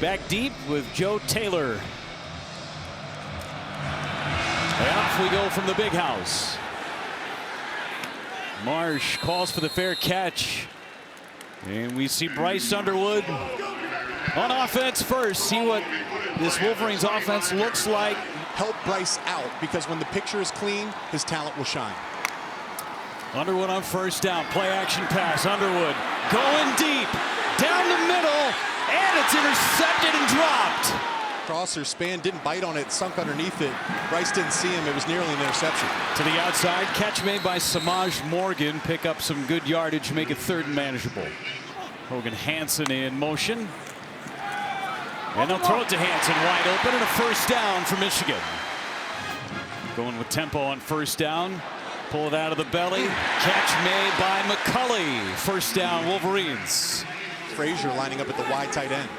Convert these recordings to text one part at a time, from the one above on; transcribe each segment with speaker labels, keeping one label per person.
Speaker 1: Back deep with Joe Taylor. And off we go from the big house. Marsh calls for the fair catch. And we see Bryce Underwood on offense first. See what this Wolverines offense looks like.
Speaker 2: Help Bryce out, because when the picture is clean, his talent will shine.
Speaker 1: Underwood on first down. Play action pass. Underwood going deep. Down the middle. And it's intercepted and dropped.
Speaker 2: Crosser span didn't bite on it, sunk underneath it. Bryce didn't see him. It was nearly an interception.
Speaker 1: To the outside. Catch made by Samaj Morgan. Pick up some good yardage. Make it third and manageable. Hogan Hansen in motion. And they'll throw it to Hansen wide open, and a first down for Michigan. Going with tempo on first down. Pull it out of the belly. Catch made by McCulley. First down, Wolverines.
Speaker 2: Frazier lining up at the wide tight end.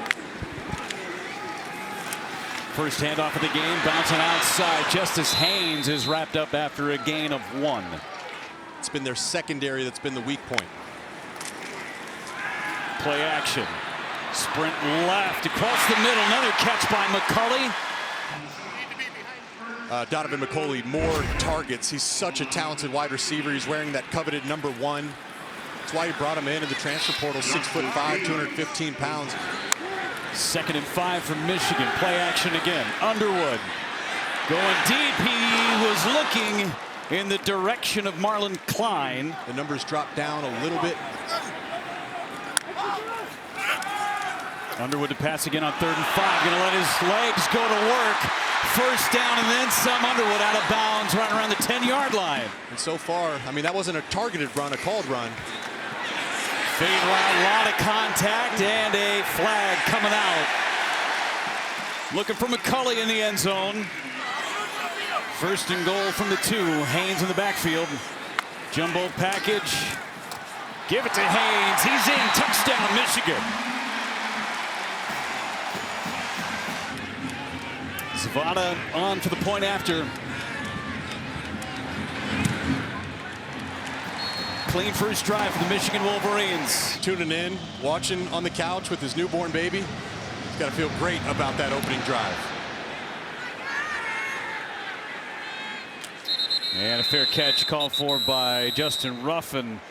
Speaker 1: First handoff of the game, bouncing outside. Justice Haynes is wrapped up after a gain of 1.
Speaker 2: It's been their secondary that's been the weak point.
Speaker 1: Play action. Sprint left across the middle. Another catch by McCulley.
Speaker 2: Donovan McCulley, more targets. He's such a talented wide receiver. He's wearing that coveted number 1. That's why he brought him in the transfer portal. 6'5", 215 pounds.
Speaker 1: 2nd and 5 from Michigan. Play action again. Underwood going deep. He was looking in the direction of Marlon Klein.
Speaker 2: The numbers dropped down a little bit.
Speaker 1: Underwood to pass again on 3rd and 5. Going to let his legs go to work. First down and then some. Underwood out of bounds right around the 10-yard line.
Speaker 2: And so far, I mean, that wasn't a targeted run, a called run.
Speaker 1: Fade route, a lot of contact, and a flag coming out. Looking for McCulley in the end zone. 1st and goal from the 2. Haynes in the backfield. Jumbo package. Give it to Haynes. He's in. Touchdown, Michigan. Zavada on for the point after. Clean first drive for the Michigan Wolverines.
Speaker 2: Tuning in, watching on the couch with his newborn baby. He's got to feel great about that opening drive.
Speaker 1: And a fair catch called for by Justin Ruffin.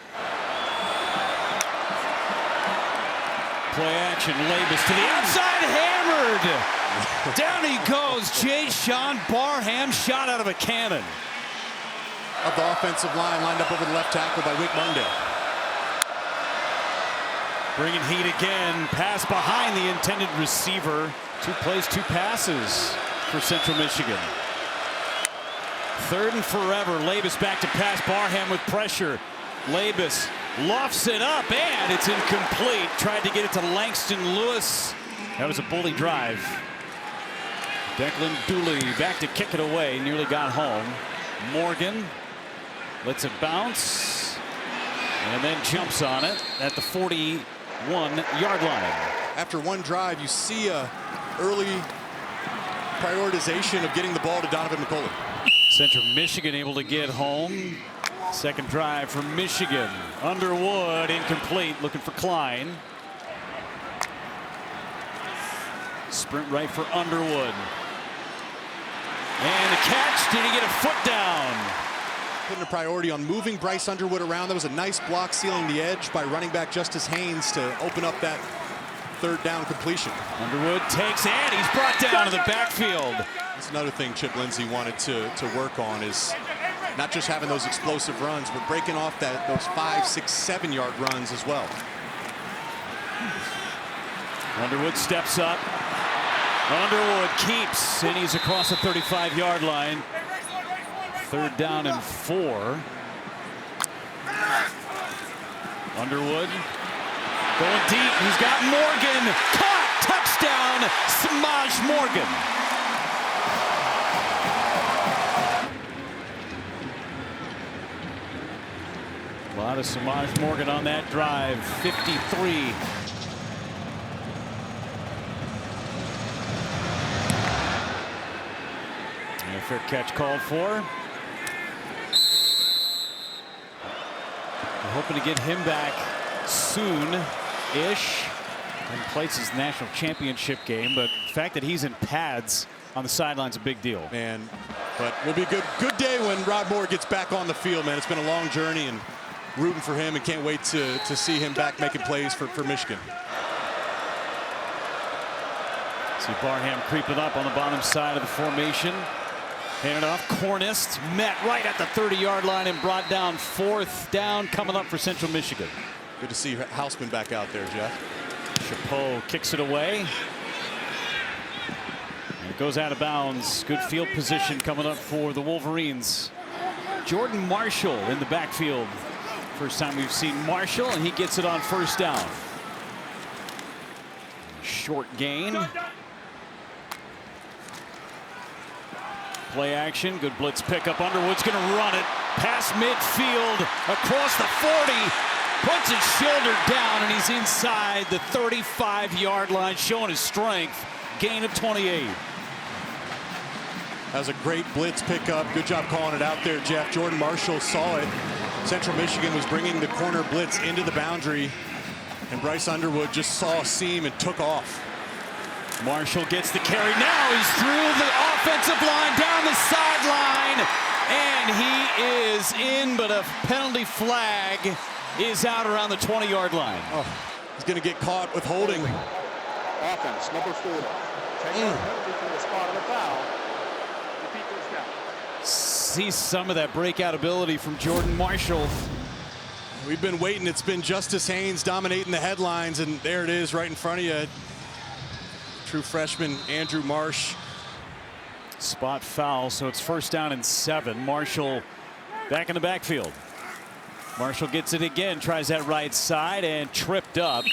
Speaker 1: Play action. Labus to the outside. Hammered. Down he goes. Jay Sean Barham shot out of a cannon.
Speaker 2: Of the offensive line lined up over the left tackle by Wick Monday.
Speaker 1: Bringing heat again. Pass behind the intended receiver. 2 plays, 2 passes for Central Michigan. 3rd and forever. Labus back to pass. Barham with pressure. Labus lofts it up, and it's incomplete. Tried to get it to Langston Lewis. That was a bully drive. Declan Dooley back to kick it away. Nearly got home. Morgan lets it bounce and then jumps on it at the 41-yard line.
Speaker 2: After one drive, you see a early prioritization of getting the ball to Donovan McCulley.
Speaker 1: Central Michigan able to get home. 2nd drive for Michigan. Underwood incomplete, looking for Klein. Sprint right for Underwood. And the catch. Did he get a foot down?
Speaker 2: Putting a priority on moving Bryce Underwood around. That was a nice block sealing the edge by running back Justice Haynes to open up that 3rd down completion.
Speaker 1: Underwood takes, and he's brought down to the backfield.
Speaker 2: That's another thing Chip Lindsey wanted to work on, is not just having those explosive runs, but breaking off those 5, 6, 7-yard runs as well.
Speaker 1: Underwood steps up. Underwood keeps, and he's across the 35-yard line. 3rd down and 4. Underwood going deep. He's got Morgan. Caught. Touchdown, Samaj Morgan. A lot of Samaj Morgan on that drive. 53. And a fair catch called for. We're hoping to get him back soon-ish. And plays his national championship game, but the fact that he's in pads on the sidelines a big deal.
Speaker 2: Man, but will be a good day when Rod Moore gets back on the field, man. It's been a long journey and rooting for him and can't wait to see him back making plays for Michigan.
Speaker 1: See Barham creeping up on the bottom side of the formation. Handed off, Cornist met right at the 30-yard line and brought down. 4th down coming up for Central Michigan.
Speaker 2: Good to see Houseman back out there, Jeff.
Speaker 1: Chapeau kicks it away. And it goes out of bounds. Good field position coming up for the Wolverines. Jordan Marshall in the backfield. First time we've seen Marshall, and he gets it on 1st down. Short gain. Play action, good blitz pickup. Underwood's going to run it past midfield, across the 40, puts his shoulder down, and he's inside the 35-yard line, showing his strength. Gain of 28.
Speaker 2: That was a great blitz pickup. Good job calling it out there, Jeff. Jordan Marshall saw it. Central Michigan was bringing the corner blitz into the boundary, and Bryce Underwood just saw a seam and took off.
Speaker 1: Marshall gets the carry. Now he's through the offensive line, down the sideline, and he is in, but a penalty flag is out around the 20-yard line.
Speaker 2: Oh, he's going to get caught with holding.
Speaker 3: Offense, number 4. Penalty for the spot of the foul. Repeat this down.
Speaker 1: See some of that breakout ability from Jordan Marshall.
Speaker 2: We've been waiting. It's been Justice Haynes dominating the headlines, and there it is right in front of you. True freshman Andrew Marsh.
Speaker 1: Spot foul, so it's 1st down and 7. Marshall back in the backfield. Marshall gets it again, tries that right side and tripped up.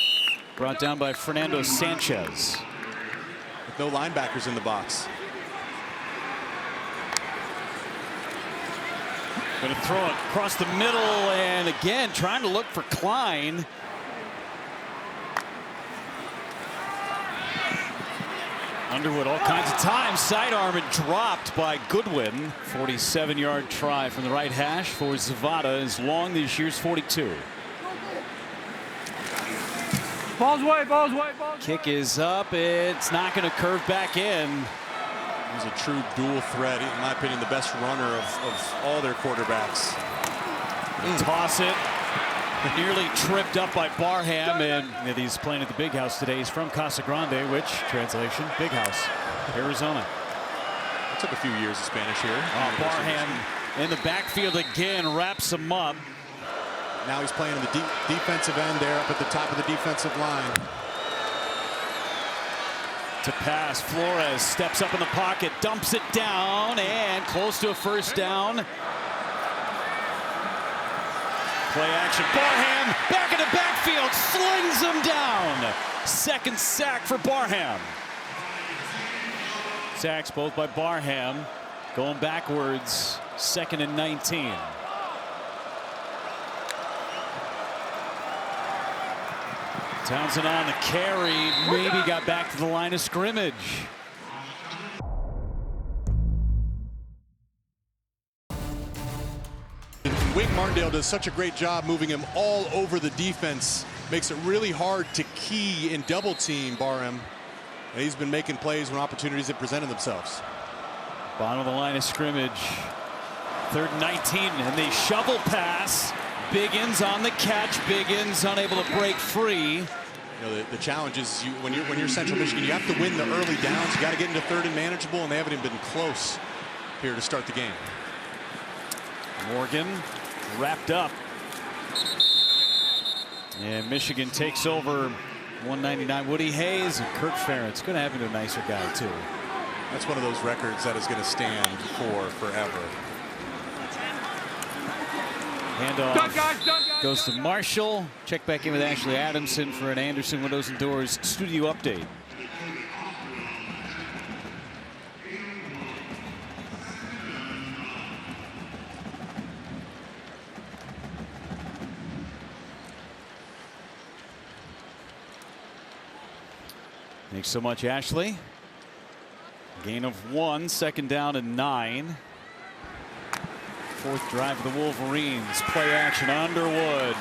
Speaker 1: Brought down by Fernando Sanchez.
Speaker 2: With no linebackers in the box.
Speaker 1: Going to throw it across the middle, and again trying to look for Klein. Underwood all kinds of time, sidearm and dropped by Goodwin. 47-yard try from the right hash for Zavada is long this year's 42.
Speaker 3: Ball's away, ball's away, ball's away.
Speaker 1: Kick is up, it's not going to curve back in.
Speaker 2: He's a true dual threat, in my opinion, the best runner of all their quarterbacks.
Speaker 1: Toss it. Nearly tripped up by Barham, and he's playing at the Big House today. He's from Casa Grande, which, translation, Big House, Arizona.
Speaker 2: It took a few years of Spanish here.
Speaker 1: Barham in the backfield again, wraps him up.
Speaker 2: Now he's playing in the defensive end there up at the top of the defensive line.
Speaker 1: To pass, Flores steps up in the pocket, dumps it down, and close to a 1st down. Play action, Barham back in the backfield, slings him down. 2nd sack for Barham. Sacks both by Barham, going backwards, 2nd and 19. Townsend on the carry, maybe got back to the line of scrimmage.
Speaker 2: Wink Martindale does such a great job moving him all over the defense. Makes it really hard to key and double team Barham. And he's been making plays when opportunities have presented themselves.
Speaker 1: Bottom of the line of scrimmage. 3rd and 19, and they shovel pass. Biggins on the catch. Biggins unable to break free.
Speaker 2: You know, the challenge is when you're Central Michigan, you have to win the early downs. You got to get into 3rd and manageable, and they haven't even been close here to start the game.
Speaker 1: Morgan wrapped up. And Michigan takes over 199. Woody Hayes and Kurt Ferentz. Going to happen to a nicer guy, too.
Speaker 2: That's one of those records that is going to stand for forever.
Speaker 1: Handoff goes to Marshall. Check back in with Ashley Adamson for an Anderson Windows and Doors studio update. Thanks so much, Ashley. Gain of 1, 2nd down and 9. 4th drive of the Wolverines. Play action, Underwood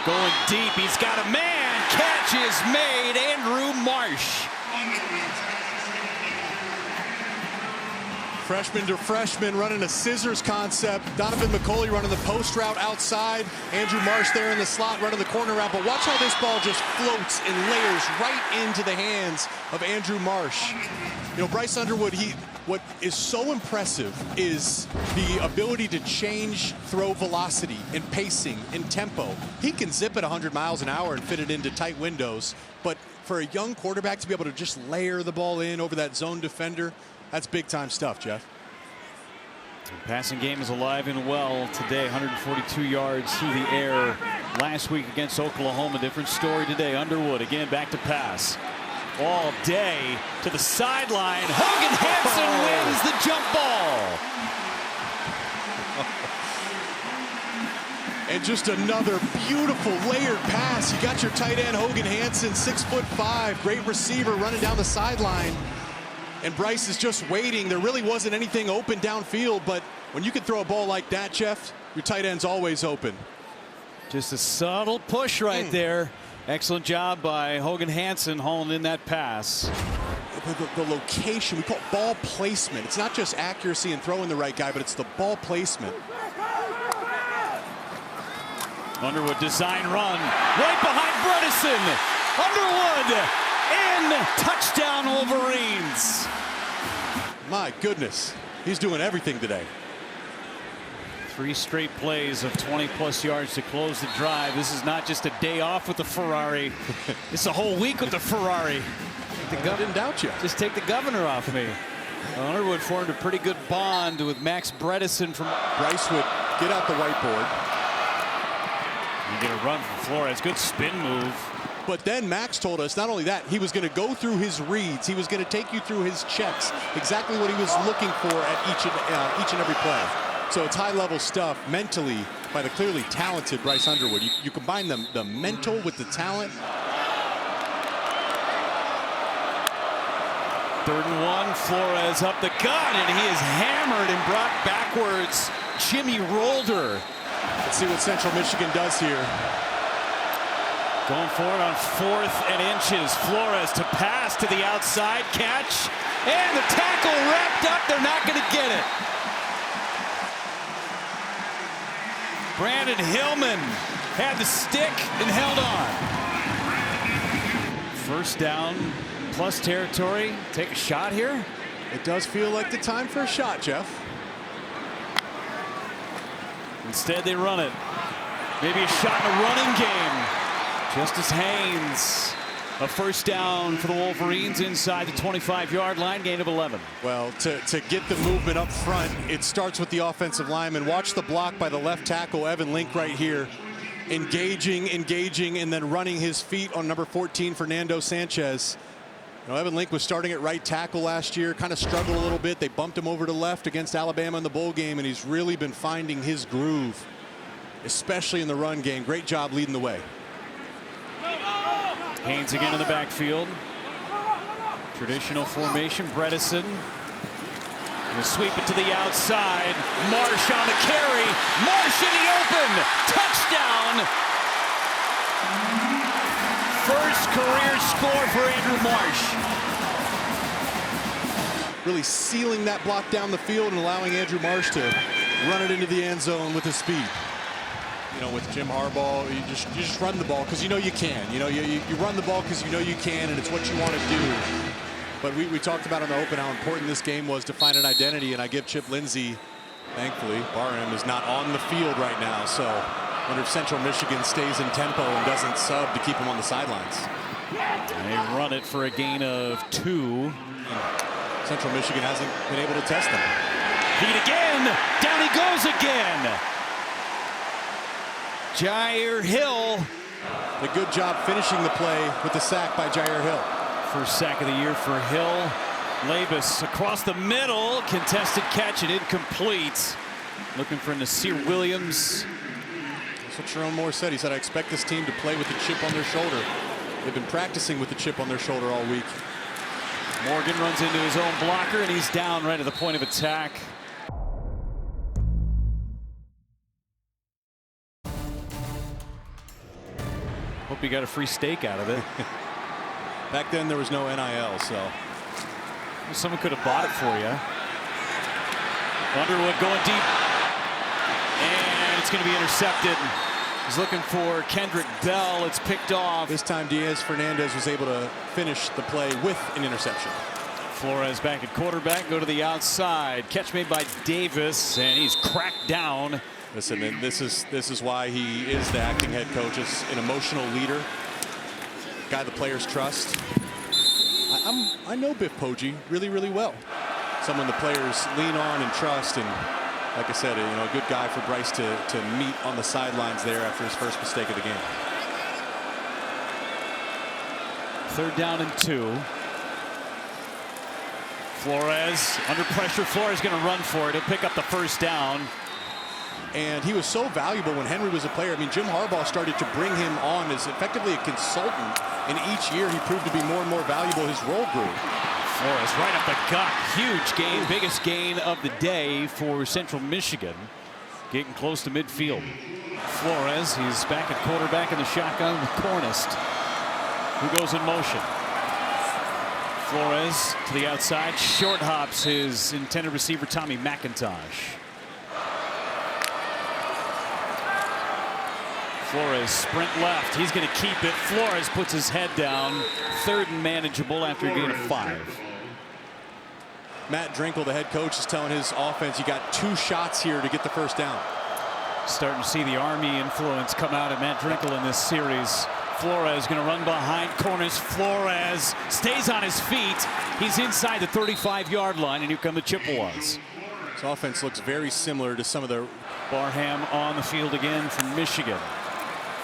Speaker 1: going deep. He's got a man. catch is made. Andrew Marsh.
Speaker 2: Freshman to freshman running a scissors concept. Donovan McCulley running the post route outside. Andrew Marsh there in the slot running the corner route. But watch how this ball just floats and layers right into the hands of Andrew Marsh. You know, Bryce Underwood, what is so impressive is the ability to change throw velocity and pacing and tempo. He can zip at 100 miles an hour and fit it into tight windows. But for a young quarterback to be able to just layer the ball in over that zone defender, that's big time stuff, Jeff.
Speaker 1: The passing game is alive and well today. 142 yards through the air last week against Oklahoma. Different story today. Underwood again back to pass. All day to the sideline. Hogan Hansen wins the jump ball.
Speaker 2: And just another beautiful layered pass. You got your tight end Hogan Hansen, 6'5", great receiver running down the sideline. And Bryce is just waiting. There really wasn't anything open downfield, but when you can throw a ball like that, Jeff, your tight end's always open.
Speaker 1: Just a subtle push right there. Excellent job by Hogan Hansen hauling in that pass.
Speaker 2: The location, we call it ball placement. It's not just accuracy and throwing the right guy, but it's the ball placement.
Speaker 1: Underwood design run right behind Bredesen. Underwood in, touchdown Wolverines.
Speaker 2: My goodness, he's doing everything today.
Speaker 1: 3 straight plays of 20+ yards to close the drive. This is not just a day off with the Ferrari. It's a whole week with the Ferrari.
Speaker 2: I didn't doubt you.
Speaker 1: Just take the governor off me. Underwood formed a pretty good bond with Max Bredesen from.
Speaker 2: Bryce would get out the whiteboard.
Speaker 1: You get a run from Flores. Good spin move.
Speaker 2: But then Max told us not only that, he was going to go through his reads. He was going to take you through his checks. Exactly what he was looking for at each and every play. So it's high-level stuff mentally by the clearly talented Bryce Underwood. You combine the mental with the talent.
Speaker 1: 3rd and 1, Flores up the gut, and he is hammered and brought backwards. Jimmy Rolder.
Speaker 2: Let's see what Central Michigan does here.
Speaker 1: Going forward on 4th and inches. Flores to pass to the outside, catch, and the tackle wrapped up. They're not going to get it. Brandon Hillman had the stick and held on. 1st down, plus territory. Take a shot here.
Speaker 2: It does feel like the time for a shot, Jeff.
Speaker 1: Instead, they run it. Maybe a shot in a running game. Justice Haynes, a 1st down for the Wolverines inside the 25-yard line, gain of 11.
Speaker 2: Well, to get the movement up front, it starts with the offensive lineman. Watch the block by the left tackle, Evan Link, right here. Engaging, and then running his feet on number 14, Fernando Sanchez. You know, Evan Link was starting at right tackle last year, kind of struggled a little bit. They bumped him over to left against Alabama in the bowl game, and he's really been finding his groove, especially in the run game. Great job leading the way.
Speaker 1: Haynes again in the backfield. Traditional formation. Bredesen will sweep it to the outside. Marsh on the carry. Marsh in the open. Touchdown. First career score for Andrew Marsh.
Speaker 2: Really sealing that block down the field and allowing Andrew Marsh to run it into the end zone with his speed. You know, with Jim Harbaugh, you just run the ball because you know you can. You know, you run the ball because you know you can, and it's what you want to do. But we talked about on the open how important this game was to find an identity, and I give Chip Lindsey, thankfully, Barham is not on the field right now, so I wonder if Central Michigan stays in tempo and doesn't sub to keep him on the sidelines.
Speaker 1: They run it for a gain of 2.
Speaker 2: Central Michigan hasn't been able to test them.
Speaker 1: Heat again. Down he goes again. Jair Hill.
Speaker 2: A good job finishing the play with the sack by Jair Hill.
Speaker 1: First sack of the year for Hill. Labus across the middle. Contested catch and incomplete. Looking for Nasir Williams.
Speaker 2: That's what Sharon Moore said. He said, I expect this team to play with the chip on their shoulder. They've been practicing with the chip on their shoulder all week.
Speaker 1: Morgan runs into his own blocker, and he's down right at the point of attack. Hope you got a free steak out of it.
Speaker 2: Back then there was no NIL, so
Speaker 1: someone could have bought it for you. Underwood going deep, and it's going to be intercepted. He's looking for Kendrick Bell. It's picked off.
Speaker 2: This time Diaz Fernandez was able to finish the play with an interception.
Speaker 1: Flores back at quarterback, go to the outside. Catch made by Davis, and he's cracked down.
Speaker 2: Listen, and this is why he is the acting head coach, is an emotional leader, guy the players trust. I know Biff Poggi really, really well. Someone the players lean on and trust, and like I said, a good guy for Bryce to meet on the sidelines there after his first mistake of the game.
Speaker 1: 3rd down and 2. Flores under pressure. Flores going to run for it. He'll pick up the 1st down.
Speaker 2: And he was so valuable when Henry was a player. I mean, Jim Harbaugh started to bring him on as effectively a consultant, and each year he proved to be more and more valuable. His role grew.
Speaker 1: Flores right up the gut. Huge gain. Biggest gain of the day for Central Michigan. Getting close to midfield. Flores, he's back at quarterback in the shotgun with Cornist, who goes in motion. Flores to the outside. Short hops his intended receiver, Tommy McIntosh. Flores sprint left. He's going to keep it. Flores puts his head down. 3rd and manageable after a gain of 5.
Speaker 2: Matt Drinkle, the head coach, is telling his offense, you got 2 shots here to get the 1st down.
Speaker 1: Starting to see the Army influence come out of Matt Drinkle in this series. Flores going to run behind corners. Flores stays on his feet. He's inside the 35-yard line, and here come the Chippewas.
Speaker 2: This offense looks very similar to some of the...
Speaker 1: Barham on the field again from Michigan.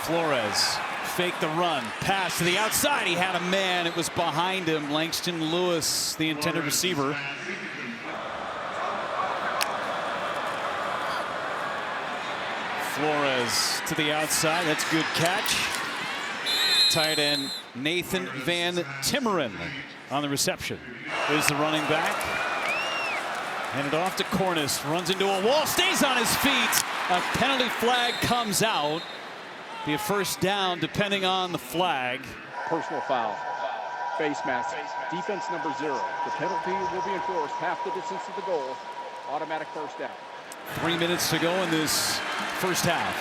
Speaker 1: Flores fake the run, pass to the outside. He had a man. It was behind him. Langston Lewis, the intended receiver. Flores to the outside. That's a good catch. Tight end Nathan Van Timmeren on the reception. There's the running back. Handed off to Cornist. Runs into a wall. Stays on his feet. A penalty flag comes out. Be a 1st down depending on the flag.
Speaker 3: Personal foul. Face mask. Defense number 0. The penalty will be enforced half the distance to the goal. Automatic 1st down.
Speaker 1: 3 minutes to go in this 1st half.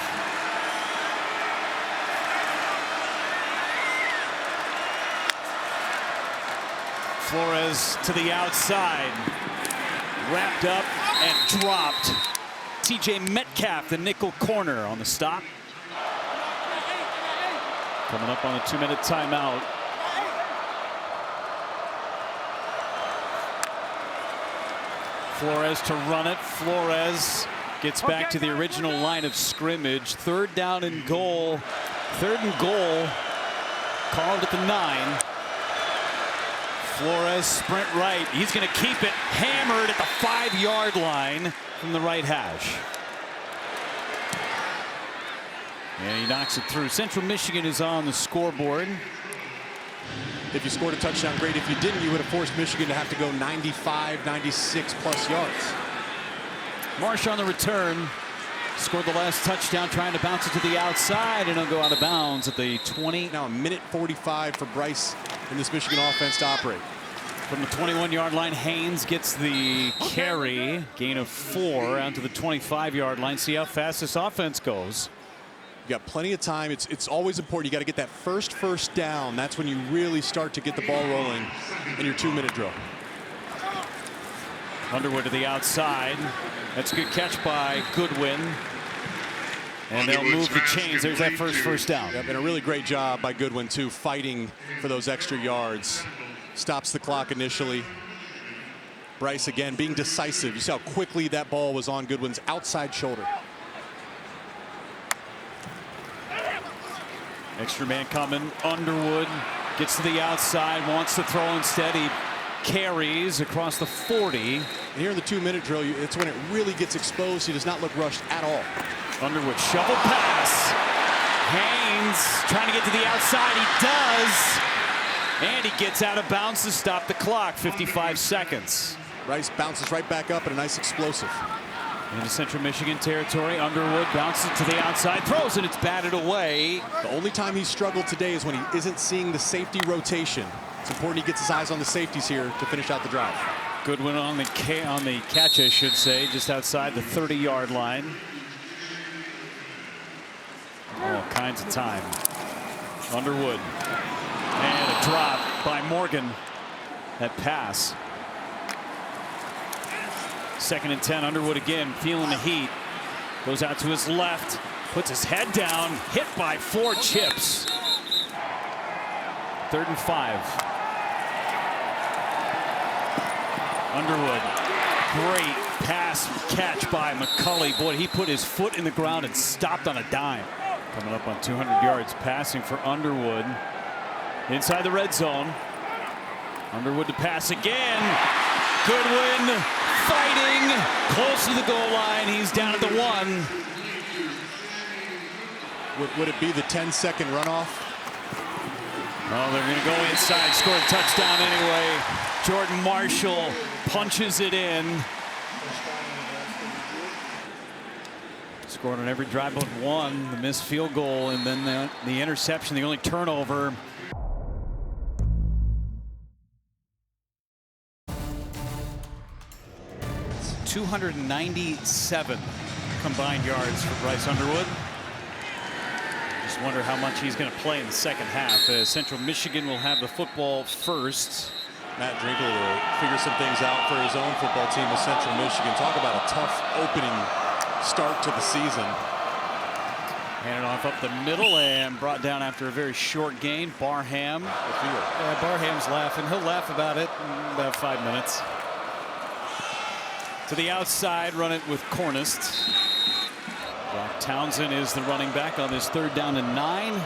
Speaker 1: Flores to the outside. Wrapped up and dropped. TJ Metcalf, the nickel corner, on the stop. Coming up on a 2-minute timeout. Flores to run it. Flores gets back to the original line of scrimmage. 3rd down and goal. 3rd and goal. Called at the 9. Flores sprint right. He's going to keep it hammered at the 5-yard line from the right hash. And he knocks it through. Central Michigan is on the scoreboard.
Speaker 2: If you scored a touchdown, great. If you didn't, you would have forced Michigan to have to go 95, 96 plus yards.
Speaker 1: Marsh on the return. Scored the last touchdown, trying to bounce it to the outside, and he'll go out of bounds at the 20.
Speaker 2: Now a minute 45 for Bryce in this Michigan offense to operate.
Speaker 1: From the 21-yard line, Haynes gets the carry. Gain of 4 out to the 25-yard line. See how fast this offense goes.
Speaker 2: You got plenty of time. It's always important. You got to get that first down. That's when you really start to get the ball rolling in your 2-minute drill.
Speaker 1: Underwood to the outside. That's a good catch by Goodwin. And they'll move the chains. There's that first down.
Speaker 2: Yep, and a really great job by Goodwin, too, fighting for those extra yards. Stops the clock initially. Bryce, again, being decisive. You saw how quickly that ball was on Goodwin's outside shoulder.
Speaker 1: Extra man coming. Underwood gets to the outside, wants to throw instead. He carries across the 40.
Speaker 2: And here in the 2-minute drill, it's when it really gets exposed. He does not look rushed at all.
Speaker 1: Underwood shovel pass. Haynes trying to get to the outside. He does. And he gets out of bounds to stop the clock. 55 seconds.
Speaker 2: Bryce bounces right back up and a nice explosive.
Speaker 1: Into Central Michigan territory. Underwood bounces to the outside, throws it, it's batted away.
Speaker 2: The only time he's struggled today is when he isn't seeing the safety rotation. It's important he gets his eyes on the safeties here to finish out the drive.
Speaker 1: Good one on the catch, I should say, just outside the 30-yard line. All kinds of time. Underwood. And a drop by Morgan. That pass. 2nd and 10. Underwood again, feeling the heat. Goes out to his left, puts his head down, hit by 4 chips. 3rd and 5. Underwood, great pass catch by McCulley. Boy, he put his foot in the ground and stopped on a dime. Coming up on 200 yards passing for Underwood. Inside the red zone. Underwood to pass again. Goodwin fighting close to the goal line. He's down at the 1.
Speaker 2: Would it be the 10-second runoff?
Speaker 1: Oh, they're going to go inside, score a touchdown anyway. Jordan Marshall punches it in. Scored on every drive but one. The missed field goal and then the interception, the only turnover. It's 297 combined yards for Bryce Underwood. Just wonder how much he's going to play in the second half. Central Michigan will have the football first.
Speaker 2: Matt Drinkle will figure some things out for his own football team with Central Michigan. Talk about a tough opening start to the season.
Speaker 1: Handed off up the middle and brought down after a very short gain. Barham. Barham's laughing. He'll laugh about it in about 5 minutes. To the outside, run it with Cornist. Brock Townsend is the running back on this 3rd down and 9.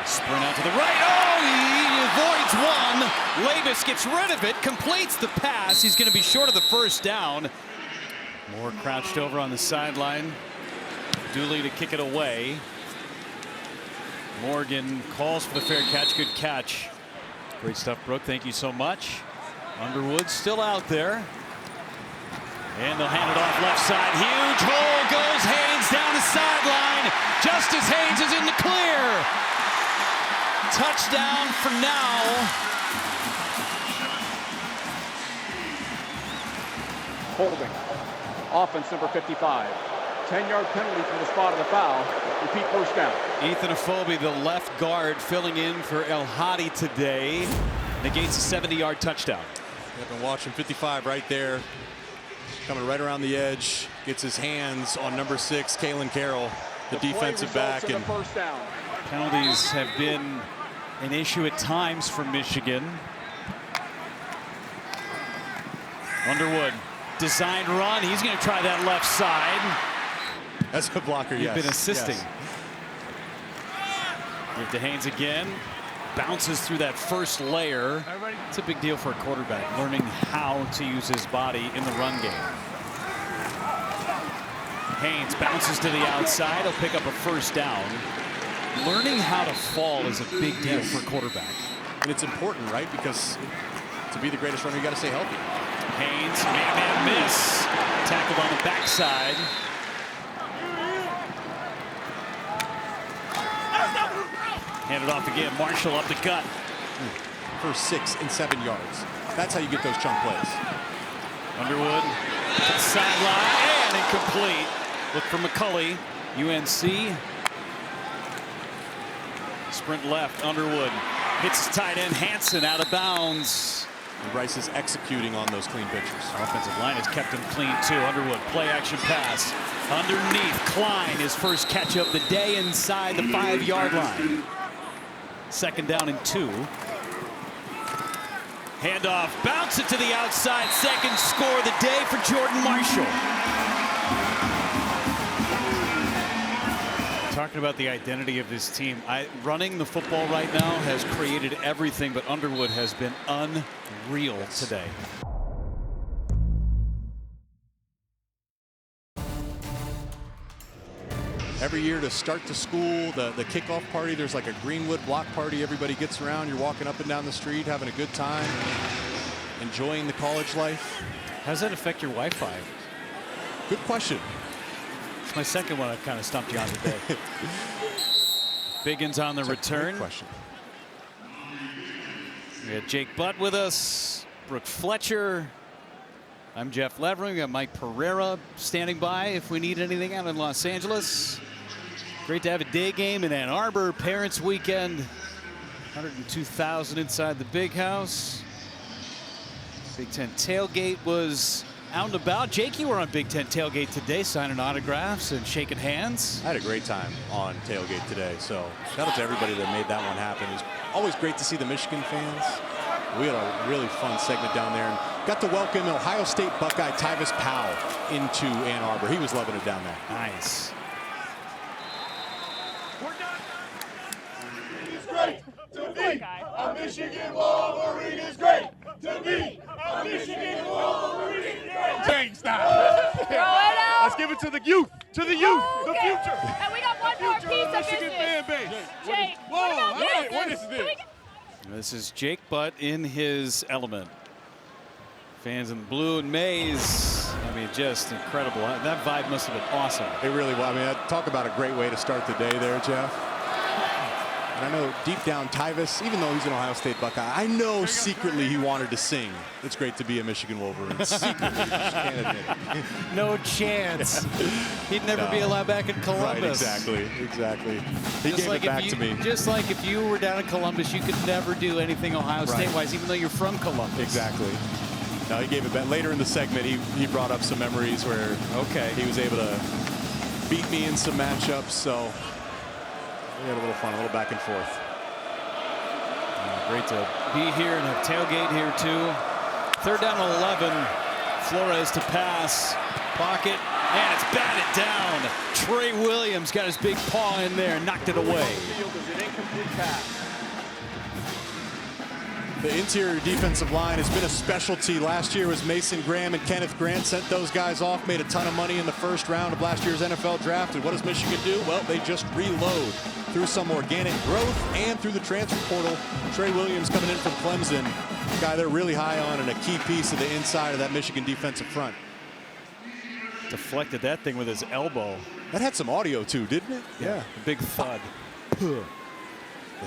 Speaker 1: Sprint out to the right. Oh, he avoids one. Labus gets rid of it, completes the pass. He's going to be short of the 1st down. Moore crouched over on the sideline. Dooley to kick it away. Morgan calls for the fair catch. Good catch. Great stuff, Brooke. Thank you so much. Underwood still out there. And they'll hand it off left side. Huge hole goes Haynes down the sideline. Justice Haynes is in the clear. Touchdown for now.
Speaker 3: Holding. Offense number 55. 10-yard penalty from the spot of the foul. Repeat 1st down.
Speaker 1: Ethan Afobe, the left guard, filling in for El Hadi today. Negates a 70-yard touchdown.
Speaker 2: I've been watching 55 right there. Coming right around the edge. Gets his hands on number 6, Kalen Carroll, the defensive back.
Speaker 3: And 1st down.
Speaker 1: Penalties have been an issue at times for Michigan. Underwood, designed run. He's going to try that left side.
Speaker 2: As a blocker,
Speaker 1: He's been assisting.
Speaker 2: Yes.
Speaker 1: Give to Haynes again. Bounces through that first layer. It's a big deal for a quarterback, learning how to use his body in the run game. Haynes bounces to the outside. He'll pick up a 1st down. Learning how to fall is a big deal for a quarterback.
Speaker 2: And it's important, right? Because to be the greatest runner, you got to stay healthy.
Speaker 1: Haynes, man miss. Tackled on the backside. Handed off again. Marshall up the gut.
Speaker 2: For 6 and 7 yards. That's how you get those chunk plays.
Speaker 1: Underwood to the sideline and incomplete. Look for McCulley. UNC. Sprint left. Underwood hits his tight end Hansen out of bounds.
Speaker 2: And Bryce is executing on those clean pitches.
Speaker 1: Offensive line has kept him clean too. Underwood play action pass. Underneath Klein, his first catch of the day inside the 5-yard line. 2nd down and 2. Handoff, bounce it to the outside. 2nd score of the day for Jordan Marshall. Talking about the identity of this team, running the football right now has created everything, but Underwood has been unreal today.
Speaker 2: Every year to start the school, the kickoff party, there's like a Greenwood block party. Everybody gets around. You're walking up and down the street, having a good time, enjoying the college life.
Speaker 1: How does that affect your Wi-Fi?
Speaker 2: Good question.
Speaker 1: It's my second one I've kind of stumped you on today. Biggins on the return.
Speaker 2: Great question.
Speaker 1: We got Jake Butt with us, Brooke Fletcher. I'm Jeff Levering. We got Mike Pereira standing by if we need anything out in Los Angeles. Great to have a day game in Ann Arbor. Parents Weekend. 102,000 inside the big house. Big Ten tailgate was out and about. Jake, you were on Big Ten tailgate today, signing autographs and shaking hands.
Speaker 2: I had a great time on tailgate today, so shout out to everybody that made that one happen. It was always great to see the Michigan fans. We had a really fun segment down there and got to welcome Ohio State Buckeye Tyvis Powell into Ann Arbor. He was loving it down there.
Speaker 1: Nice.
Speaker 4: We're done. It's great to be a Michigan Wolverine. Is great to be a Michigan Wolverine. Change style.
Speaker 5: Throw it out.
Speaker 4: Let's give it to the youth, the
Speaker 5: Okay.
Speaker 4: future.
Speaker 5: And we got one more
Speaker 4: Future
Speaker 5: piece
Speaker 4: of
Speaker 5: of
Speaker 4: Michigan
Speaker 5: business.
Speaker 4: fan base.
Speaker 5: Jake,
Speaker 4: Whoa,
Speaker 5: what about
Speaker 4: all right,
Speaker 5: this?
Speaker 4: what is this?
Speaker 1: This is Jake Butt in his element. Fans in blue and maize. I mean, just incredible. That vibe must have been awesome.
Speaker 2: It really was. I mean, talk about a great way to start the day there, Jeff. And I know deep down Tyvis, even though he's an Ohio State Buckeye, I know secretly he wanted to sing "It's Great to Be a Michigan Wolverine." Secretly, just can't admit it.
Speaker 1: No chance. He'd never be allowed back in Columbus.
Speaker 2: Right, exactly. He
Speaker 1: Just
Speaker 2: gave
Speaker 1: like
Speaker 2: it back
Speaker 1: if
Speaker 2: to me.
Speaker 1: Just like if you were down in Columbus, you could never do anything Ohio
Speaker 2: Right.
Speaker 1: State-wise, even though you're from Columbus.
Speaker 2: Exactly. No, he gave it back. Later in the segment, he brought up some memories where he was able to beat me in some matchups. So we had a little fun, a little back and forth.
Speaker 1: Great to be here and have tailgate here too. Third down and 11. Flores to pass. Pocket. And it's batted down. Trey Williams got his big paw in there and knocked it away.
Speaker 3: Field is an incomplete pass.
Speaker 2: The interior defensive line has been a specialty. Last year was Mason Graham and Kenneth Grant. Sent those guys off, made a ton of money in the first round of last year's NFL draft. And what does Michigan do? Well, they just reload through some organic growth and through the transfer portal. Trey Williams coming in from Clemson, a guy they're really high on and a key piece of the inside of that Michigan defensive front.
Speaker 1: Deflected that thing with his elbow.
Speaker 2: That had some audio too, didn't it?
Speaker 1: Yeah. A big thud.
Speaker 2: The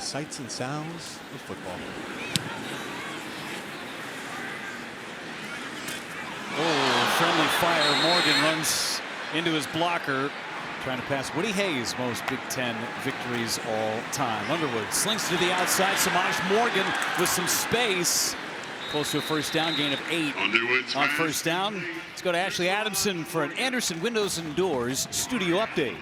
Speaker 2: sights and sounds of football.
Speaker 1: Oh, friendly fire. Morgan runs into his blocker, trying to pass Woody Hayes' most Big Ten victories all time. Underwood slings to the outside. Samaj Morgan with some space. Close to a first down, gain of 8 on first down. Let's go to Ashley Adamson for an Anderson Windows and Doors studio update.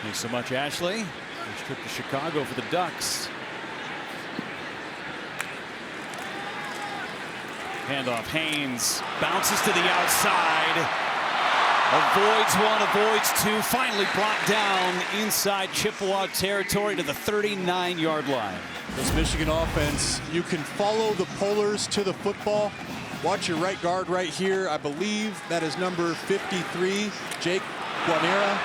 Speaker 1: Thanks so much, Ashley. First trip to Chicago for the Ducks. Handoff, Haynes bounces to the outside. Avoids one, avoids two. Finally brought down inside Chippewa territory to the 39-yard line.
Speaker 2: This Michigan offense, you can follow the polars to the football. Watch your right guard right here. I believe that is number 53, Jake Guanera.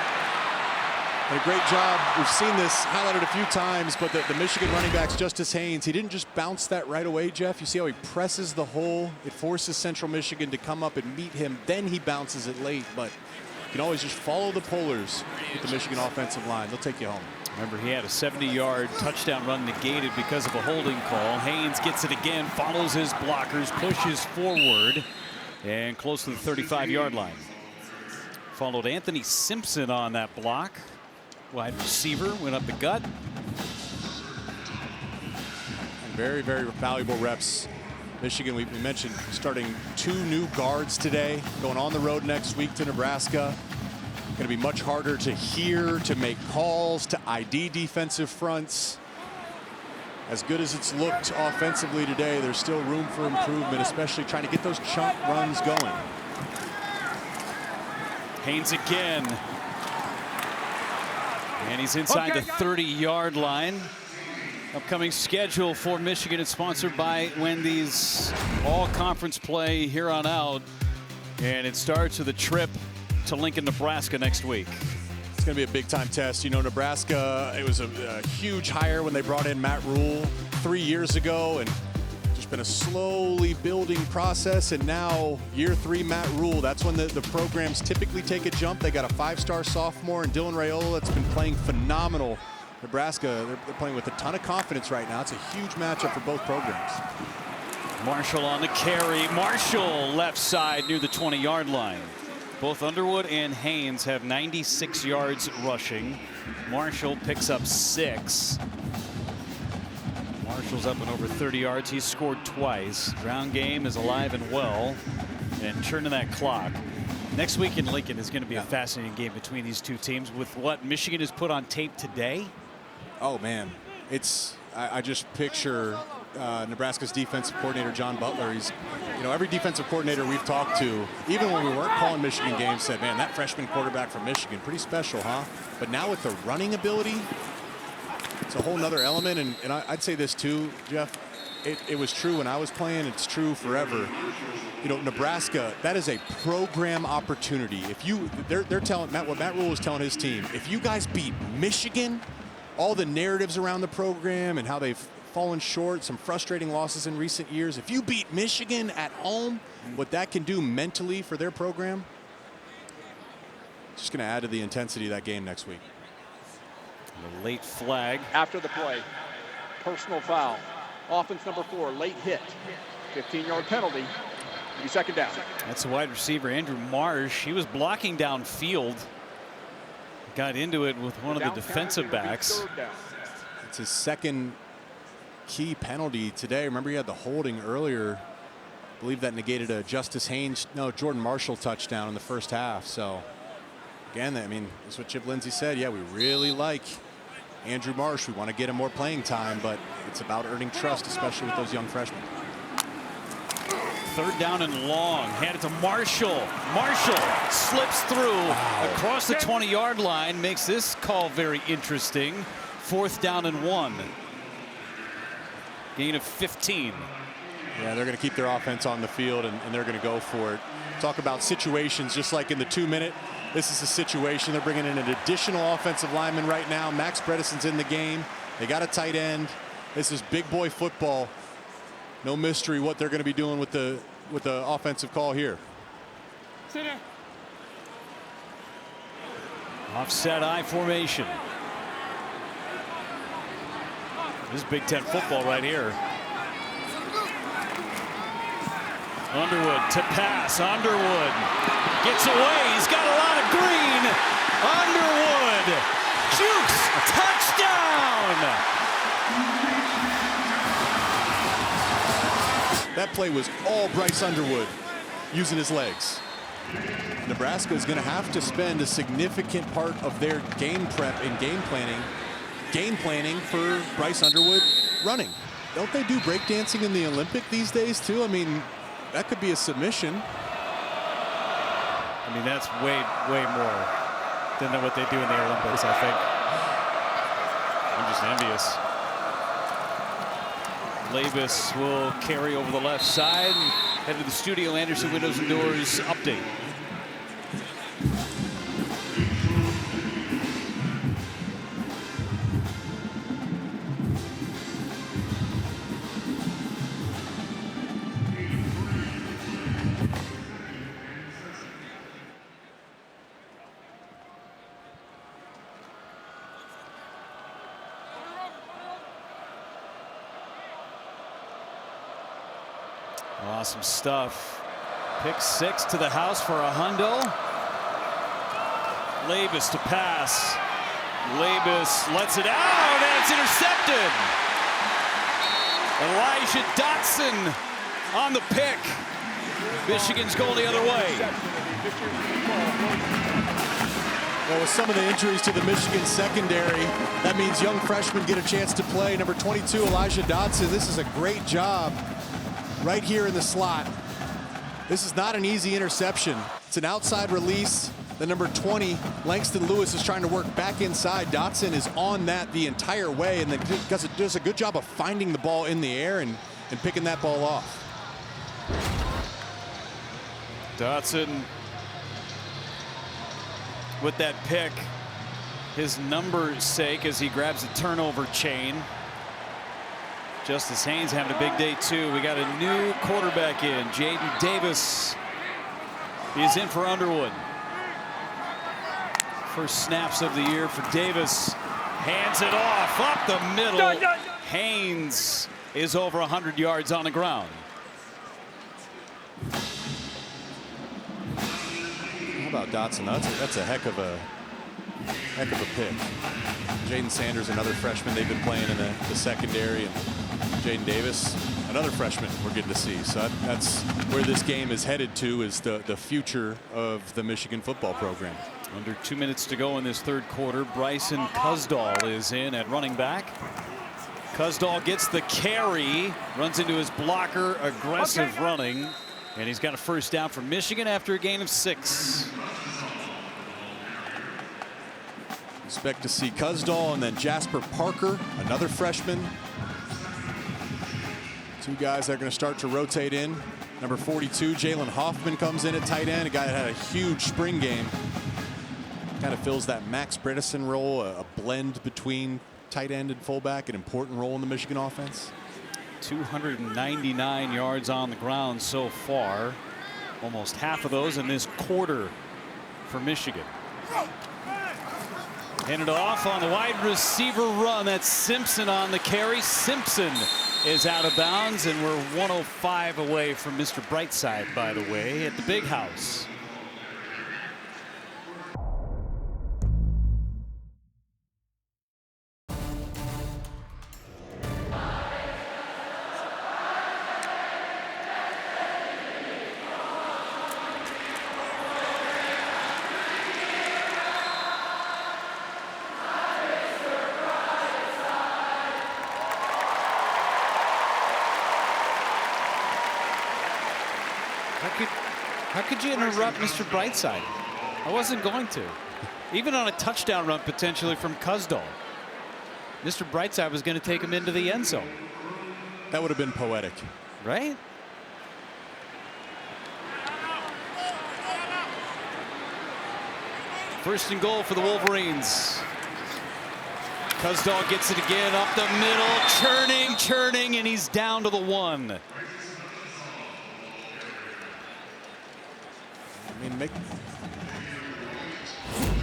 Speaker 2: Did a great job. We've seen this highlighted a few times, but the Michigan running backs, Justice Haynes, he didn't just bounce that right away, Jeff. You see how he presses the hole. It forces Central Michigan to come up and meet him. Then he bounces it late, but you can always just follow the polars with the Michigan offensive line. They'll take you home.
Speaker 1: Remember, he had a 70-yard touchdown run negated because of a holding call. Haynes gets it again, follows his blockers, pushes forward, and close to the 35-yard line. Followed Anthony Simpson on that block. Wide receiver, went up the gut.
Speaker 2: And very, very valuable reps. Michigan, we mentioned starting 2 new guards today, going on the road next week to Nebraska. Going to be much harder to hear, to make calls, to ID defensive fronts. As good as it's looked offensively today, there's still room for improvement, especially trying to get those chunk runs going.
Speaker 1: Haynes again. And he's inside the 30-yard line. Upcoming schedule for Michigan is sponsored by Wendy's. All conference play here on out. And it starts with a trip to Lincoln, Nebraska next week.
Speaker 2: It's going to be a big-time test. You know, Nebraska, it was a huge hire when they brought in Matt Rule 3 years ago, and just been a slowly building process. And now, year 3, Matt Rule, that's when the programs typically take a jump. They got a 5-star sophomore in Dylan Raiola that's been playing phenomenal. Nebraska, they're playing with a ton of confidence right now. It's a huge matchup for both programs.
Speaker 1: Marshall on the carry. Marshall left side near the 20-yard line. Both Underwood and Haynes have 96 yards rushing. Marshall picks up 6. Marshall's up and over 30 yards. He's scored twice. Ground game is alive and well. And turning that clock. Next week in Lincoln is going to be a fascinating game between these two teams with what Michigan has put on tape today.
Speaker 2: Oh, man. I just picture Nebraska's defensive coordinator, John Butler. He's, you know, every defensive coordinator we've talked to, even when we weren't calling Michigan games, said, man, that freshman quarterback from Michigan, pretty special, huh? But now with the running ability, it's a whole nother element. And I'd say this too, Jeff. It was true when I was playing. It's true forever. You know, Nebraska, that is a program opportunity. If you, they're telling what Matt Rule is telling his team. If you guys beat Michigan, all the narratives around the program and how they've fallen short, some frustrating losses in recent years. If you beat Michigan at home, what that can do mentally for their program, it's just going to add to the intensity of that game next week.
Speaker 1: The late flag.
Speaker 3: After the play, personal foul. Offense number 4, late hit. 15-yard penalty. It'll be second down.
Speaker 1: That's a wide receiver, Andrew Marsh. He was blocking downfield. Got into it with one of the defensive backs.
Speaker 2: It's his second key penalty today. Remember, he had the holding earlier. I believe that negated a Jordan Marshall touchdown in the first half. So, again, I mean, that's what Chip Lindsey said. Yeah, we really like Andrew Marsh. We want to get him more playing time, but it's about earning trust, especially with those young freshmen.
Speaker 1: Third down and long. Hand it to Marshall. Marshall slips through across the 20-yard line. Makes this call very interesting. 4th down and 1. Gain of 15.
Speaker 2: Yeah, they're going to keep their offense on the field, and they're going to go for it. Talk about situations just like in the 2-minute. This is a situation. They're bringing in an additional offensive lineman right now. Max Bredesen's in the game. They got a tight end. This is big boy football. No mystery what they're going to be doing with the offensive call here.
Speaker 3: Sit down.
Speaker 1: Offset I formation. This is Big Ten football right here. Underwood to pass. Underwood gets away. He's got a lot of green. Underwood jukes. Touchdown.
Speaker 2: That play was all Bryce Underwood using his legs. Nebraska is going to have to spend a significant part of their game prep and game planning for Bryce Underwood running. Don't they do breakdancing in the Olympic these days too? I mean, that could be a submission.
Speaker 1: I mean, that's way more than what they do in the Olympics, I think. I'm just envious. Labus will carry over the left side and head to the studio. Anderson Windows and Doors update. Awesome stuff. Pick 6 to the house for a hundo. Labus to pass. Labus lets it out, and it's intercepted. Elijah Dotson on the pick. Michigan's going the other way.
Speaker 2: Well, with some of the injuries to the Michigan secondary, that means young freshmen get a chance to play. Number 22, Elijah Dotson. This is a great job right here in the slot. This is not an easy interception. It's an outside release. The number 20, Langston Lewis, is trying to work back inside. Dotson is on that the entire way, and then does a good job of finding the ball in the air and picking that ball off.
Speaker 1: Dotson with that pick, his number's sake, as he grabs the turnover chain. Justice Haynes having a big day too. We got a new quarterback in, Jaden Davis. He's in for Underwood. First snaps of the year for Davis. Hands it off up the middle. Haynes is over 100 yards on the ground.
Speaker 2: How about Dotson? That's a heck of a pick. Jaden Sanders, another freshman they've been playing in the secondary, and Jaden Davis, another freshman we're getting to see. So that's where this game is headed to, is the future of the Michigan football program.
Speaker 1: Under 2 minutes to go in this third quarter. Bryson Cusdall is in at running back. Cusdall gets the carry, runs into his blocker, aggressive running, and he's got a first down for Michigan after a gain of 6.
Speaker 2: Expect to see Cusdall and then Jasper Parker, another freshman. Two guys that are going to start to rotate in. Number 42, Jalen Hoffman, comes in at tight end, a guy that had a huge spring game. Kind of fills that Max Bredesen role, a blend between tight end and fullback, an important role in the Michigan offense.
Speaker 1: 299 yards on the ground so far. Almost half of those in this quarter for Michigan. Handed off on the wide receiver run. That's Simpson on the carry. Simpson is out of bounds, and we're 105 away from Mr. Brightside, by the way, at the Big House. How could you interrupt Mr. Brightside? I wasn't going to. Even on a touchdown run potentially from Cusdall. Mr. Brightside was going to take him into the end zone.
Speaker 2: That would have been poetic.
Speaker 1: Right? First and goal for the Wolverines. Cusdall gets it again up the middle, churning, and he's down to the 1.
Speaker 2: I mean,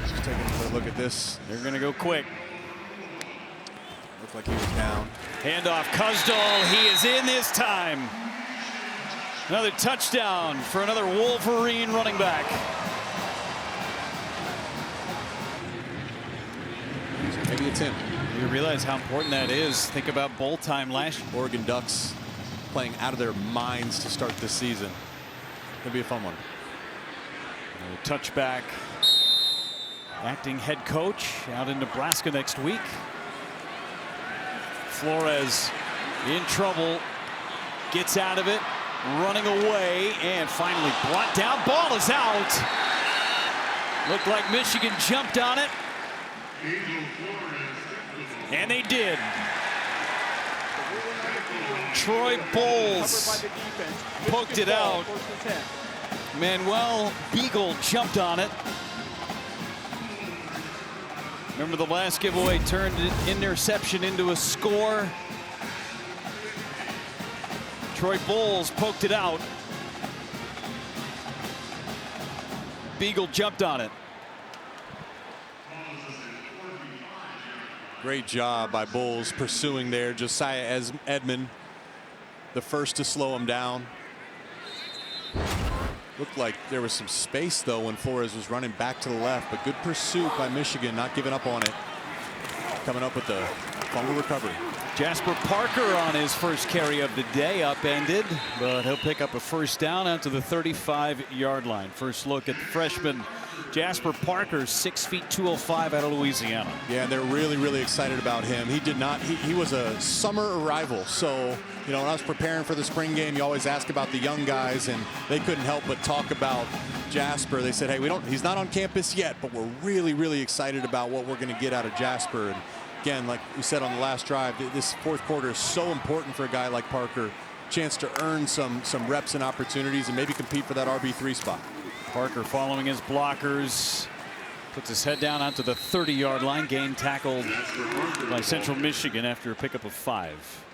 Speaker 2: just taking a look at this.
Speaker 1: They're going to go quick.
Speaker 2: Looked like he was down.
Speaker 1: Handoff, Cusdall, he is in this time. Another touchdown for another Wolverine running back.
Speaker 2: Maybe it's him.
Speaker 1: You realize how important that is. Think about bowl time last year.
Speaker 2: Oregon Ducks playing out of their minds to start this season. Gonna be a fun one.
Speaker 1: Touchback. Acting head coach out in Nebraska next week. Flores in trouble. Gets out of it. Running away and finally brought down. Ball is out. Looked like Michigan jumped on it. And they did. Troy Bowles poked it out. Manuel Beagle jumped on it. Remember the last giveaway turned an interception into a score. Troy Bowles poked it out. Beagle jumped on it.
Speaker 2: Great job by Bowles pursuing there. Josiah Edmond, the first to slow him down. Looked like there was some space, though, when Flores was running back to the left. But good pursuit by Michigan, not giving up on it. Coming up with the fumble recovery.
Speaker 1: Jasper Parker on his first carry of the day, upended, but he'll pick up a first down out to the 35-yard line. First look at the freshman Jasper Parker, 6 feet 205 out of Louisiana.
Speaker 2: Yeah, and they're really excited about him. He was a summer arrival, so you know, when I was preparing for the spring game, you always ask about the young guys, and they couldn't help but talk about Jasper. They said, hey, he's not on campus yet, but we're really excited about what we're going to get out of Jasper. And again, like we said on the last drive, this fourth quarter is so important for a guy like Parker. Chance to earn some reps and opportunities and maybe compete for that RB3 spot.
Speaker 1: Parker following his blockers, puts his head down onto the 30-yard line. Gain tackled by Central Michigan after a pickup of 5.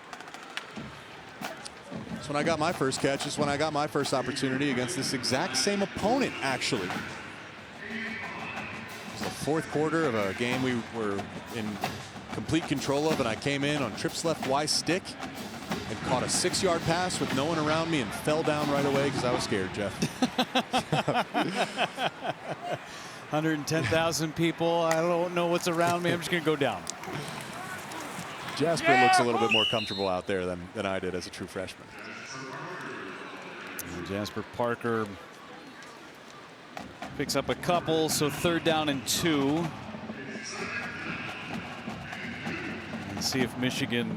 Speaker 2: That's when I got my first catch. That's when I got my first opportunity against this exact same opponent, actually. It was the fourth quarter of a game we were in complete control of, and I came in on trips left Y stick and caught a 6-yard pass with no one around me and fell down right away because I was scared, Jeff.
Speaker 1: 110,000 people. I don't know what's around me. I'm just going to go down.
Speaker 2: Jasper looks a little bit more comfortable out there than I did as a true freshman.
Speaker 1: And Jasper Parker picks up a couple, so 3rd down and 2. And see if Michigan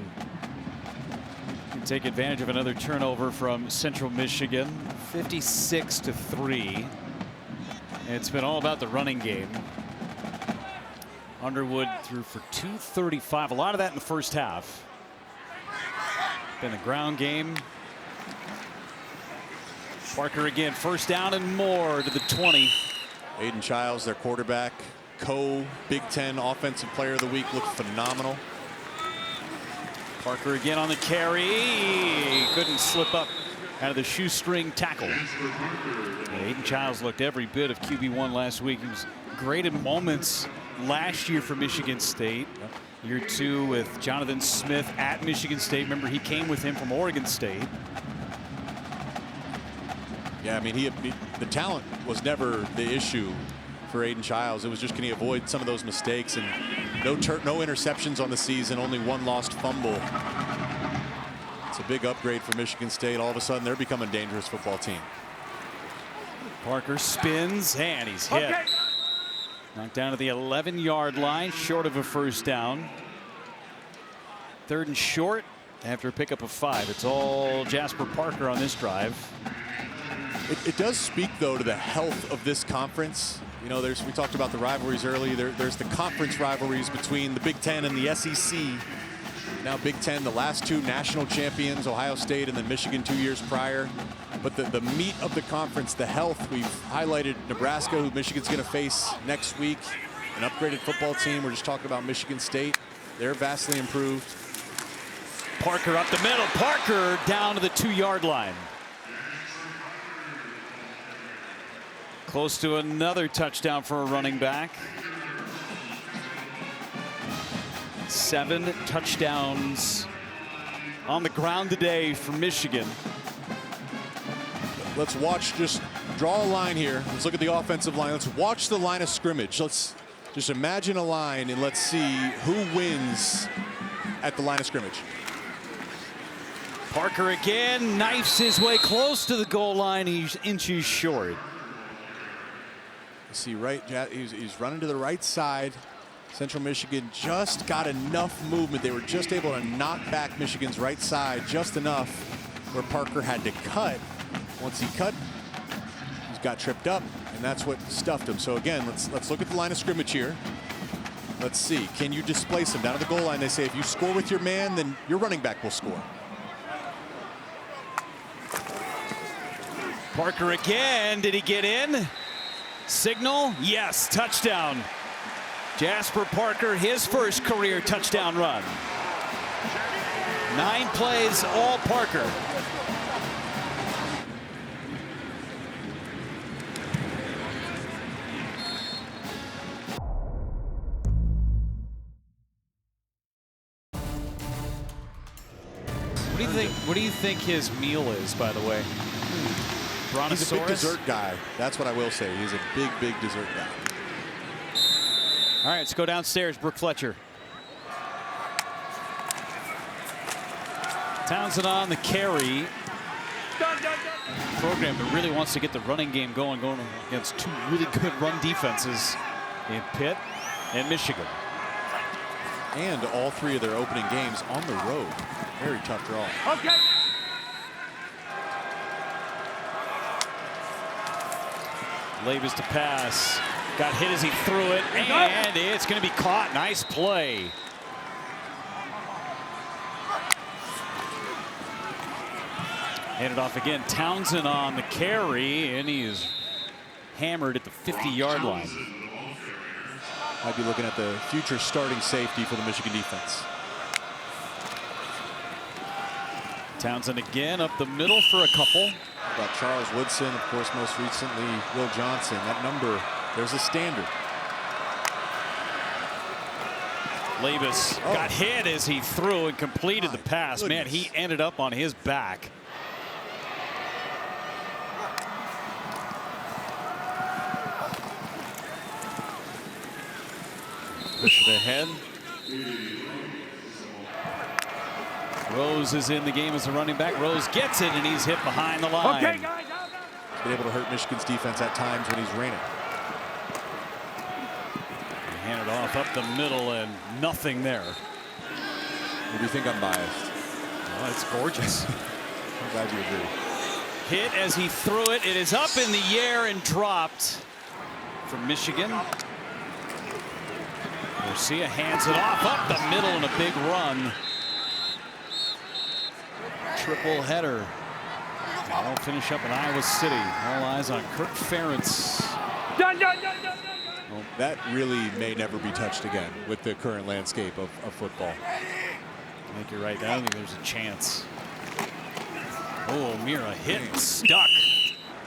Speaker 1: can take advantage of another turnover from Central Michigan. 56-3. It's been all about the running game. Underwood threw for 235. A lot of that in the first half. Been the ground game. Parker again, 1st down and more to the 20.
Speaker 2: Aiden Childs, their quarterback, co-Big Ten Offensive Player of the Week, looked phenomenal.
Speaker 1: Parker again on the carry. He couldn't slip up out of the shoestring tackle. Aiden Childs looked every bit of QB1 last week. He was great in moments last year for Michigan State. Year 2 with Jonathan Smith at Michigan State. Remember, he came with him from Oregon State.
Speaker 2: Yeah, I mean, the talent was never the issue for Aiden Childs. It was just, can he avoid some of those mistakes? And no interceptions on the season, only 1 lost fumble. It's a big upgrade for Michigan State. All of a sudden, they're becoming a dangerous football team.
Speaker 1: Parker spins, and he's hit. Knocked down to the 11-yard line, short of a first down. 3rd and short after a pickup of 5. It's all Jasper Parker on this drive.
Speaker 2: It does speak, though, to the health of this conference. You know, we talked about the rivalries early. There's the conference rivalries between the Big Ten and the SEC. Now Big Ten, the last 2 national champions, Ohio State and then Michigan 2 years prior. But the meat of the conference, the health, we've highlighted Nebraska, who Michigan's going to face next week. An upgraded football team. We're just talking about Michigan State. They're vastly improved.
Speaker 1: Parker up the middle. Parker down to the 2-yard line. Close to another touchdown for a running back. 7 touchdowns on the ground today for Michigan.
Speaker 2: Let's watch, just draw a line here. Let's look at the offensive line. Let's watch the line of scrimmage. Let's just imagine a line and let's see who wins at the line of scrimmage.
Speaker 1: Parker again knifes his way close to the goal line. He's inches short.
Speaker 2: You see, he's running to the right side. Central Michigan just got enough movement. They were just able to knock back Michigan's right side just enough where Parker had to cut. Once he cut, he's got tripped up, and that's what stuffed him. So again, let's look at the line of scrimmage here. Let's see, can you displace him down to the goal line? They say if you score with your man, then your running back will score.
Speaker 1: Parker again. Did he get in? Signal? Yes, touchdown. Jasper Parker, his first career touchdown run. 9 plays, all Parker. What do you think his meal is, by the way? Brontosaurus?
Speaker 2: He's a big dessert guy. That's what I will say. He's a big dessert guy.
Speaker 1: All right, let's go downstairs. Brooke Fletcher. Townsend on the carry. Program that really wants to get the running game going against two really good run defenses in Pitt and Michigan.
Speaker 2: And all three of their opening games on the road. Very tough draw.
Speaker 4: Okay.
Speaker 1: Labus to pass. Got hit as he threw it, and it's going to be caught. Nice play. Handed off again. Townsend on the carry, and he is hammered at the 50-yard line.
Speaker 2: I'd be looking at the future starting safety for the Michigan defense.
Speaker 1: Townsend again up the middle for a couple.
Speaker 2: Got Charles Woodson, of course, most recently Will Johnson. That number, there's a standard.
Speaker 1: Labus got hit as he threw and completed the pass. Man, he ended up on his back. Push it ahead. Rose is in the game as a running back. Rose gets it, and he's hit behind the line.
Speaker 4: Okay, guys.
Speaker 2: Been able to hurt Michigan's defense at times when he's raining.
Speaker 1: Handed off up the middle, and nothing there.
Speaker 2: Or do you think I'm biased?
Speaker 1: Oh, it's gorgeous.
Speaker 2: I'm glad you agree.
Speaker 1: Hit as he threw it. It is up in the air and dropped from Michigan. Garcia hands it off up the middle in a big run. Triple header. That'll finish up in Iowa City. All eyes on Kirk Ferentz.
Speaker 2: Well, that really may never be touched again with the current landscape of football.
Speaker 1: I think you're right. I don't think there's a chance. Oh, Mira hit, stuck.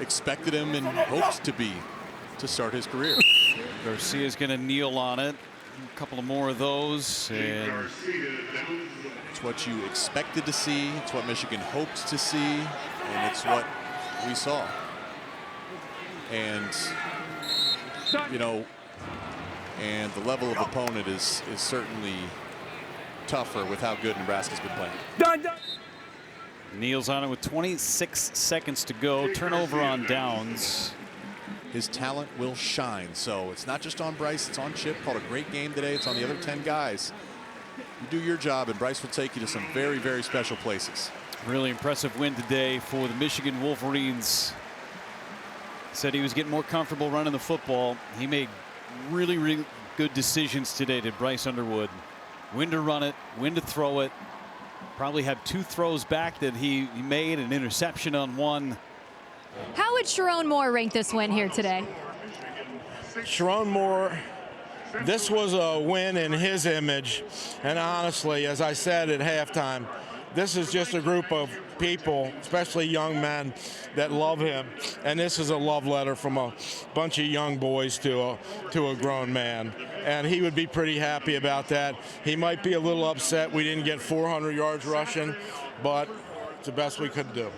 Speaker 2: Expected him and hoped to start his career.
Speaker 1: Garcia's going to kneel on it. A couple of more of those. And
Speaker 2: it's what you expected to see. It's what Michigan hoped to see. And it's what we saw. And, you know, and the level of opponent is certainly tougher with how good Nebraska's been playing.
Speaker 1: Kneels on it with 26 seconds to go. Turnover on downs.
Speaker 2: His talent will shine. So it's not just on Bryce, it's on Chip. Called a great game today. It's on the other 10 guys. You do your job, and Bryce will take you to some very, very special places.
Speaker 1: Really impressive win today for the Michigan Wolverines. Said he was getting more comfortable running the football. He made really, really good decisions today to Bryce Underwood. When to run it, when to throw it. Probably had 2 throws back that he made, an interception on one.
Speaker 5: How would Sharon Moore rank this win here today?
Speaker 6: Sharon Moore, this was a win in his image. And honestly, as I said at halftime, this is just a group of people, especially young men, that love him. And this is a love letter from a bunch of young boys to a grown man. And he would be pretty happy about that. He might be a little upset we didn't get 400 yards rushing, but it's the best we could do.